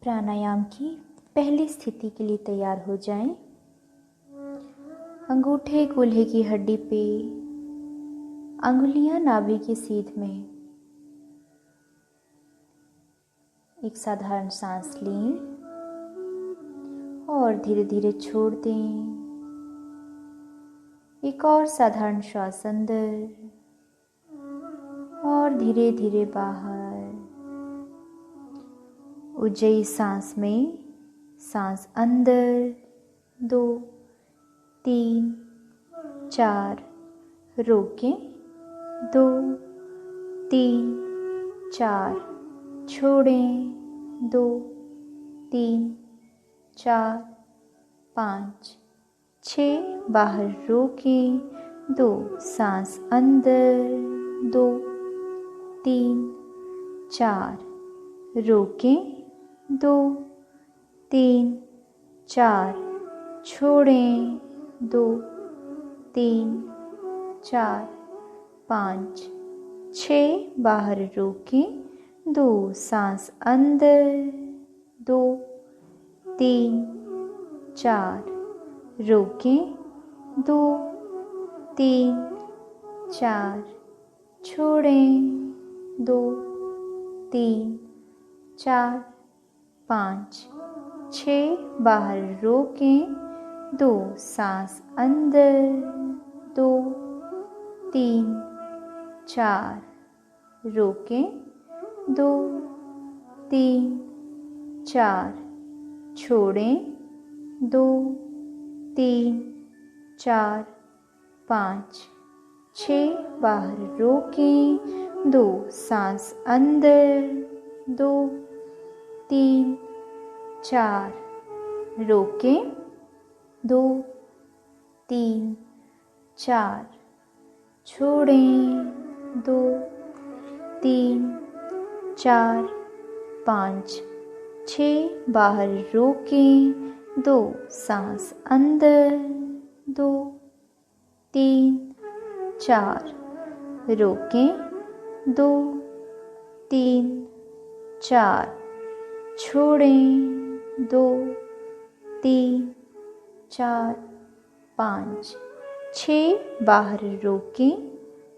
प्राणायाम की पहली स्थिति के लिए तैयार हो जाएं। अंगूठे कूल्हे की हड्डी पे, अंगुलियां नाभि की सीध में। एक साधारण सांस लें और धीरे धीरे छोड़ दें। एक और साधारण श्वास अंदर और धीरे धीरे बाहर। उज्जयी सांस में सांस अंदर 2, 3, 4, रोकें 2, 3, 4, छोड़ें 2, 3, 4, 5, 6, बाहर रोकें 2, सांस अंदर 2, 3, 4, रोकें 2, 3, 4, छोड़ें 2, 3, 4, 5, 6, बाहर रोकें 2, सांस अंदर 2, 3, 4, रोकें 2, 3, 4, छोड़ें 2, 3, 4, 5, 6, बाहर रोकें 2, सांस अंदर 2, 3, 4, रोकें 2, 3, 4, छोड़ें 2, 3, 4, 5, 6, बाहर रोकें 2, सांस अंदर 2, 3, 4, रोकें 2, 3, 4, छोड़ें 2, 3, 4, 5, 6, बाहर रोकें 2, सांस अंदर 2, 3, 4, रोकें 2, 3, 4, छोड़ें 2, 3, 4, 5, 6, बाहर रोकें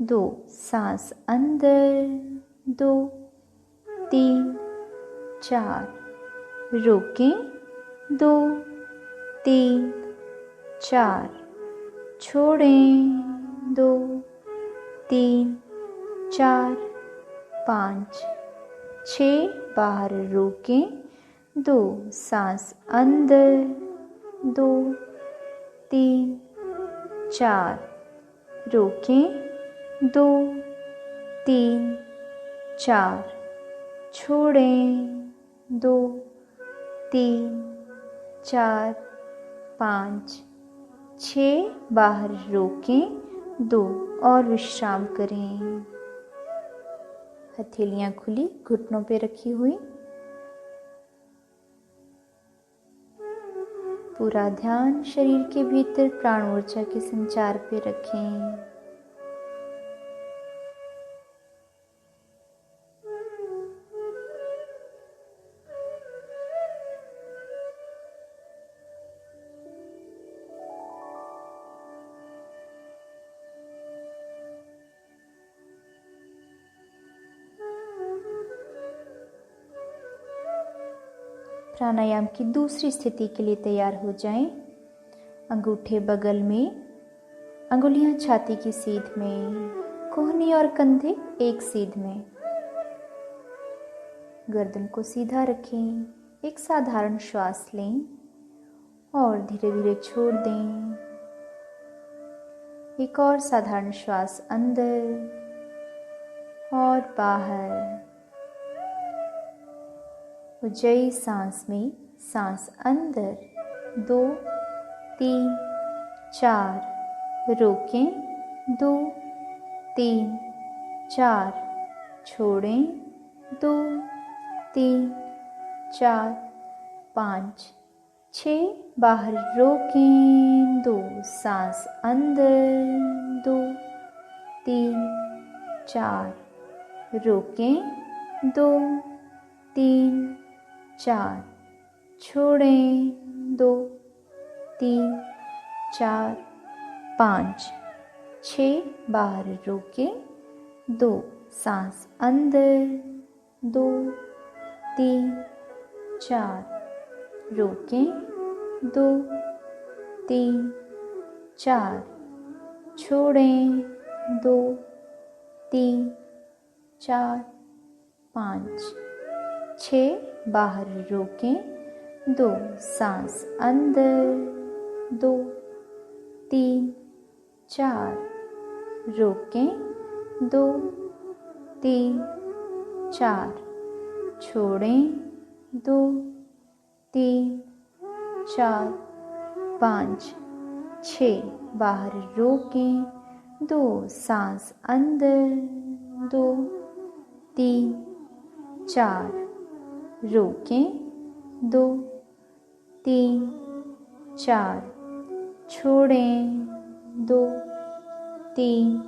2, सांस अंदर 2, 3, 4, रोकें 2, 3, 4, छोड़ें 2, 3, 4, 5, 6, बाहर रोकें 2, सांस अंदर 2, 3, 4, रोकें 2, 3, 4, छोड़ें 2, 3, 4, 5, 6, बाहर रोकें 2 और विश्राम करें। हथेलियां खुली, घुटनों पे रखी हुई। पूरा ध्यान शरीर के भीतर प्राण ऊर्जा के संचार पे रखें। प्राणायाम की दूसरी स्थिति के लिए तैयार हो जाएं। अंगूठे बगल में, अंगुलियां छाती की सीध में, कोहनी और कंधे एक सीध में। गर्दन को सीधा रखें। एक साधारण श्वास लें और धीरे धीरे छोड़ दें। एक और साधारण श्वास अंदर और बाहर। उज्जयी सांस में सांस अंदर 2, 3, 4, रोकें 2, 3, 4, छोड़ें 2, 3, 4, 5, 6, बाहर रोकें 2, सांस अंदर 2, 3, 4, रोकें 2, 3, 4 छोड़ें, 2 3 4 5 6 बाहर रोकें, 2 सांस अंदर, 2 3 4 रोकें, 2 3 4 छोड़ें, 2 3 4 5 6 बाहर रोकें, 2 सांस अंदर, 2 3 4 रोकें, 2 3 4 छोड़ें, 2 3 4 5 6 बाहर रोकें, 2 सांस अंदर, 2 3 4 रोकें, 2 3 4 छोड़ें, 2 3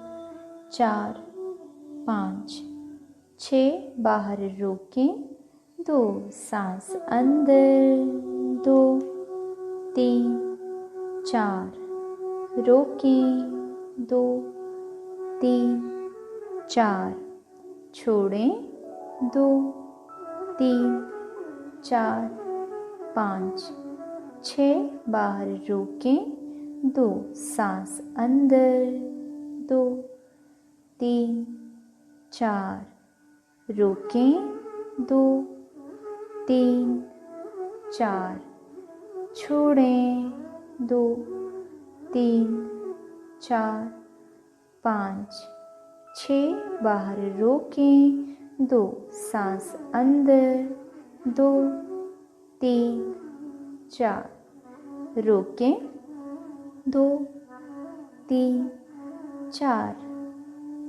4 5 6 बाहर रोकें, 2 सांस अंदर, 2 3 4 रोकें, 2 3 4 छोड़ें, 2 3 4 5 6 बाहर रोकें, 2 सांस अंदर, 2 3 4 रोकें, 2 3 4 छोड़ें, 2 3 4 5 6 बाहर रोकें, 2 सांस अंदर, 2 3 4 रोकें, 2 3 4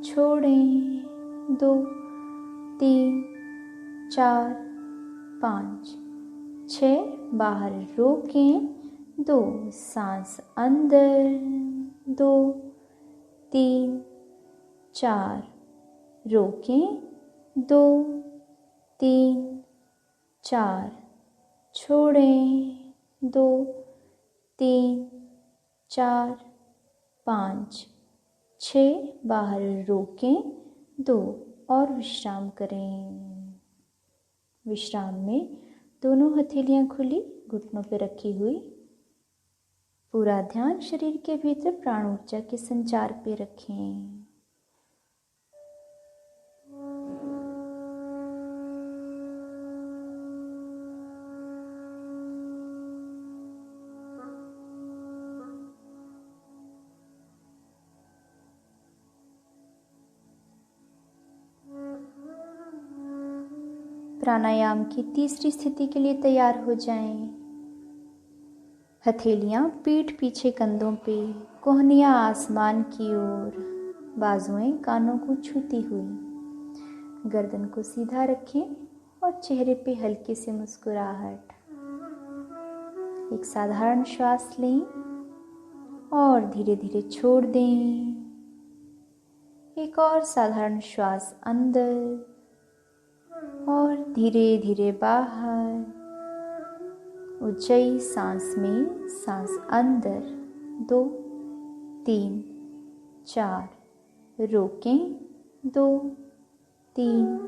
छोड़ें, 2 3 4 5 6 बाहर रोकें, 2 सांस अंदर, 2 3 4 रोकें, 2 3 4 छोड़ें, 2 3 4 5 6 बाहर रोकें, 2 और विश्राम करें। विश्राम में दोनों हथेलियां खुली, घुटनों पर रखी हुई। पूरा ध्यान शरीर के भीतर प्राण ऊर्जा के संचार पे रखें। प्राणायाम की तीसरी स्थिति के लिए तैयार हो जाएं। हथेलियां पीठ पीछे कंधों पे, कोहनियां आसमान की ओर, बाजुएं कानों को छूती हुई। गर्दन को सीधा रखें और चेहरे पे हल्की सी मुस्कुराहट। एक साधारण श्वास लें और धीरे धीरे छोड़ दें। एक और साधारण श्वास अंदर और धीरे धीरे बाहर। ऊंचाई सांस में, सांस अंदर, 2 3 4 रोकें, 2 3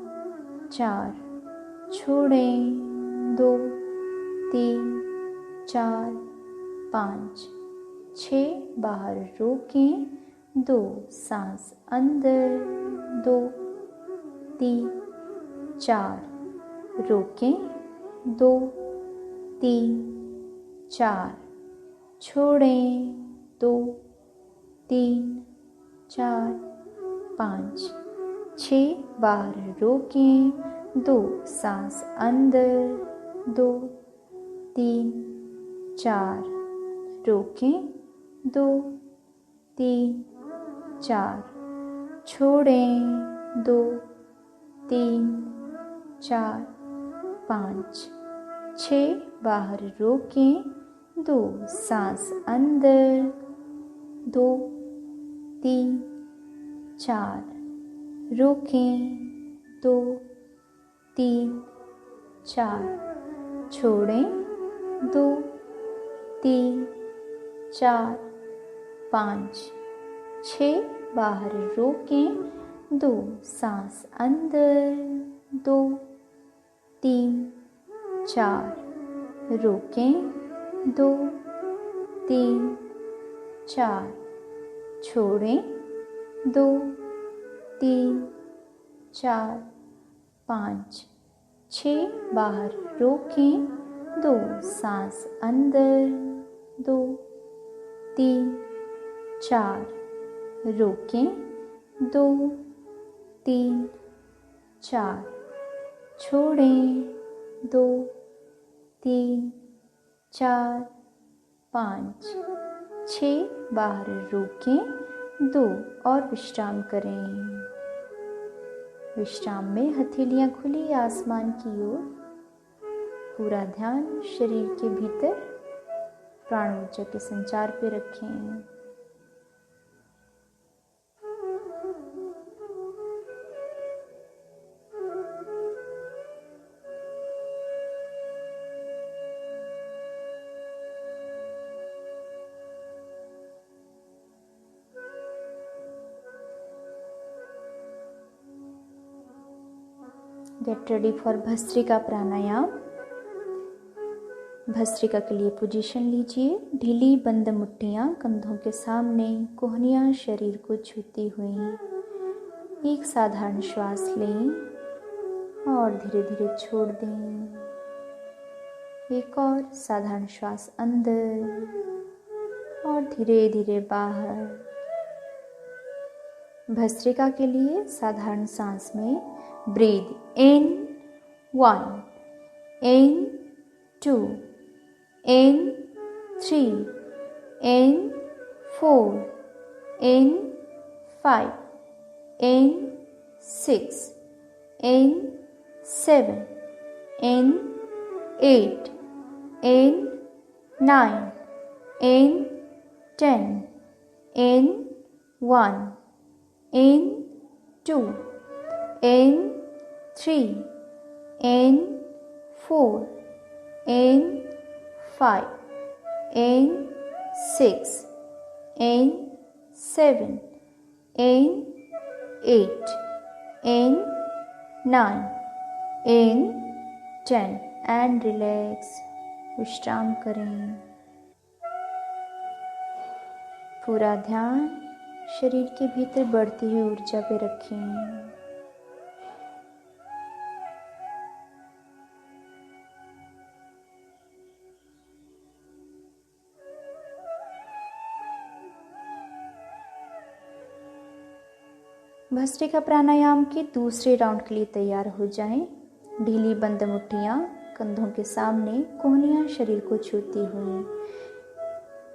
4 छोड़ें, 2 3 4 5 6 बाहर रोकें, 2 सांस अंदर, 2 3 4 रोकें, 2 3 4 छोड़ें, 2 3 4 5 6 बाहर रोकें, 2 सांस अंदर, 2 3 4 रोकें, 2 3 4 छोड़ें, 2 3 4 5 6 बाहर रोकें, 2 सांस अंदर, 2 3 4 रोकें, 2 3 4 छोड़ें, 2 3 4 5 6, बाहर रोकें, 2 सांस अंदर, 2 3 4 रोकें, 2 3 4 छोड़ें, 2 3 4 5 6, बाहर रोकें, 2 सांस अंदर, 2 3 4 रोकें, 2 3 4 छोड़ें, 2 3 4 5 6, बाहर रोकें, 2 और विश्राम करें। विश्राम में हथेलियां खुली आसमान की ओर, पूरा ध्यान शरीर के भीतर प्राण ऊर्जा के संचार पे रखें। गेट रेडी फॉर भस्त्रिका प्राणायाम। भस्त्रिका के लिए पोजीशन लीजिए। ढीली बंद मुट्ठियां कंधों के सामने, कोहनियां शरीर को छूती हुई। एक साधारण श्वास लें और धीरे धीरे छोड़ दें। एक और साधारण श्वास अंदर और धीरे धीरे बाहर। भस्त्रिका के लिए साधारण सांस में breathe in 1, in 2, in 3, in 4, in 5, in 6, in 7, in 8, in 9, in 10, in 1, in 2, in 3, in 4, in 5, in 6, in 7, in 8, in 9, in 10 and relax। विश्राम करें। पूरा ध्यान शरीर के भीतर बढ़ती हुई ऊर्जा पे रखें। भस्त्रिका प्राणायाम के दूसरे राउंड के लिए तैयार हो जाएं। ढीली बंद मुट्ठियां कंधों के सामने, कोहनियां शरीर को छूती हुई।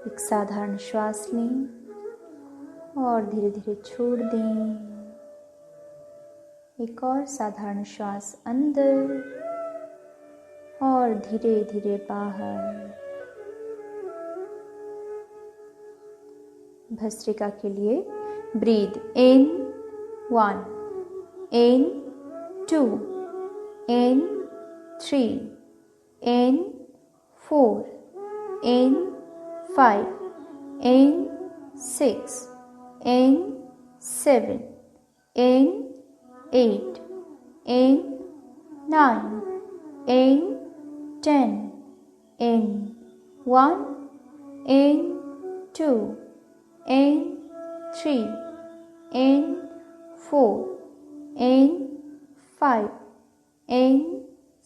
एक साधारण श्वास लें और धीरे धीरे छोड़ दें। एक और साधारण श्वास अंदर और धीरे धीरे बाहर। भस्त्रिका के लिए breathe in 1, in 2, in 3, in 4, in 5, in 6, in 7, in 8, in 9, in 10, in 1, in 2, in 3, in 4, in 5, in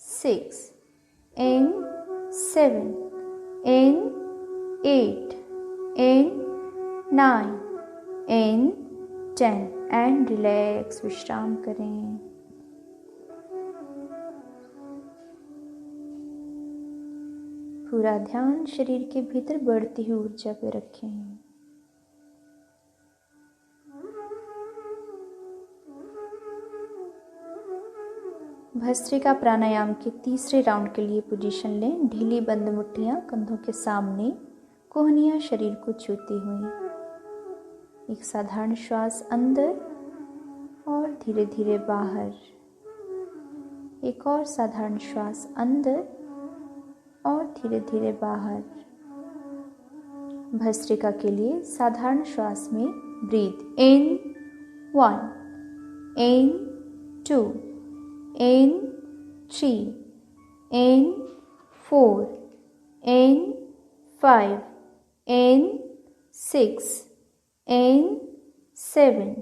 6, in 7, in 8, in 9, in 10 and relax। विश्राम करें। पूरा ध्यान शरीर के भीतर बढ़ती हुई ऊर्जा पे रखें। भस्त्रिका प्राणायाम के तीसरे राउंड के लिए पोजीशन लें। ढीली बंद मुट्ठियां कंधों के सामने, कोहनियां शरीर को छूती हुई। एक साधारण श्वास अंदर और धीरे धीरे बाहर। एक और साधारण श्वास अंदर और धीरे धीरे बाहर। भस्त्रिका के लिए साधारण श्वास में breathe in 1, in 2, in 3, in 4, in 5, in 6, in 7,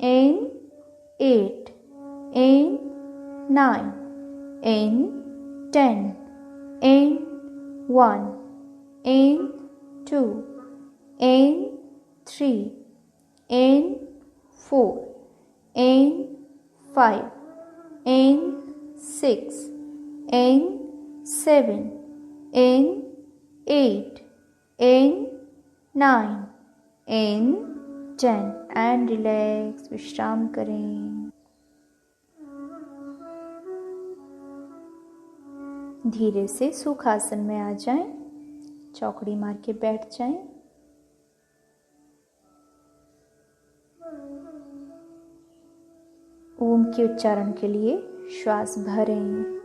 in 8, in 9, in 10, in 1, in 2, in 3, in 4, in 5, in 6, in 7, in 8, in 9, in 10 and relax. विश्राम करें। धीरे से सुखासन में आ जाएं, चौकड़ी मार के बैठ जाएं। ओम के उच्चारण के लिए श्वास भरें।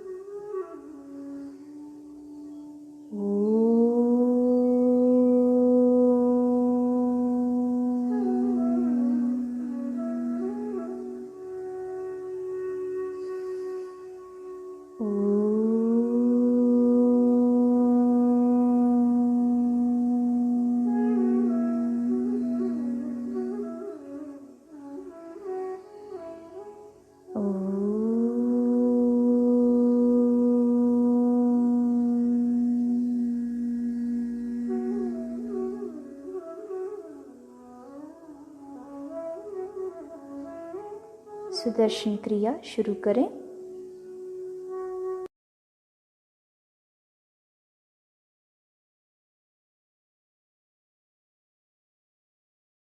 सुदर्शन क्रिया शुरू करें।